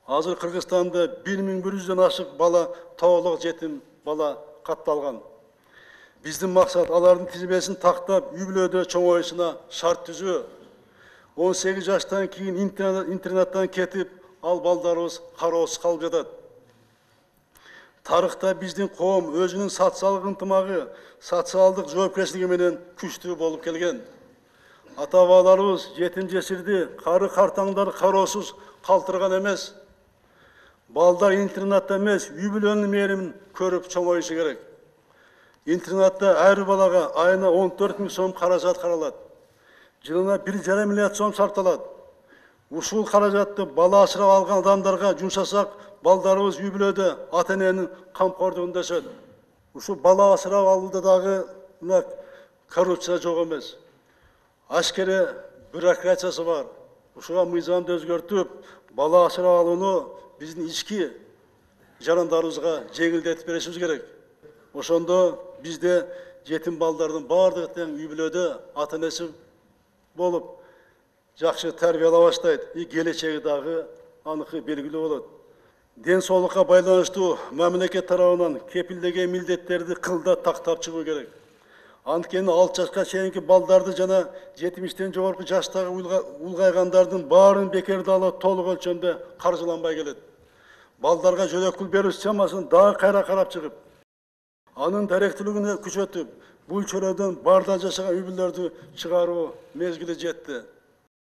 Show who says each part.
Speaker 1: Азыр Кыргызстанда 1100'den ашык бала тоолук жетим бала катталган. Биздин максат алардын тизмесин тактап, үй бүлөдө чоңоюшуна шарт түзүү. 18 жаштан кийин интернаттан кетип, ал балдарыбыз кароосуз калып жатат. Тарыхта биздин коом өзүнүн социалдык ынтымагы, социалдык жоопкерчилиги менен күчтүү болуп келген. Ата-бабаларыбыз жетим жесирди, кары картаңдар кароосуз калтырган эмес. Балдар интернатта эмес, үй бүлөнүн мээримин көрүп чоңоюшу керек. Интернатта ар балага айына 14 000 сом каражат каралат. Жылына 1,5 миллиард сом сарпталат. Ушул каражатты бала асырап алган адамдарга жумшасак, балдарыбыз үй бүлөдө ата-эненин камкордугунда өсөт. Ушул бала асырап алууда дагы коррупция жок эмес. Ашкере бюрократиясы бар. Ушуга мыйзамды өзгөртүп, бала асырап алууну биздин ички жарандарыбызга жеңилдетип беришибиз керек. Ошондо бизде жетим балдардын бардыгы тең үй бүлөдө ата-энеси болуп, жакшы тарбиялап баштайт. Келечеги дагы аныкы белгилүү болот. Ден соолукка байланыштуу мамлекет тарабынан кепилдеген милдеттерди кылда тактап чыгуу керек. Анткени 6 жашка чейинки балдарды жана 70-тен жогорку жаштагы улгайгандардын баарын бекерде алып толук өлчөмдө каржыланбай келет. Балдарга жөнөкүл берүү системасын дагы кайра карап чыгып, анын даректүүлүгүн күчөтүп, бул чөйрөдөн бардан жашаган үй бүлөлөрдү чыгаруу мезгили жетти.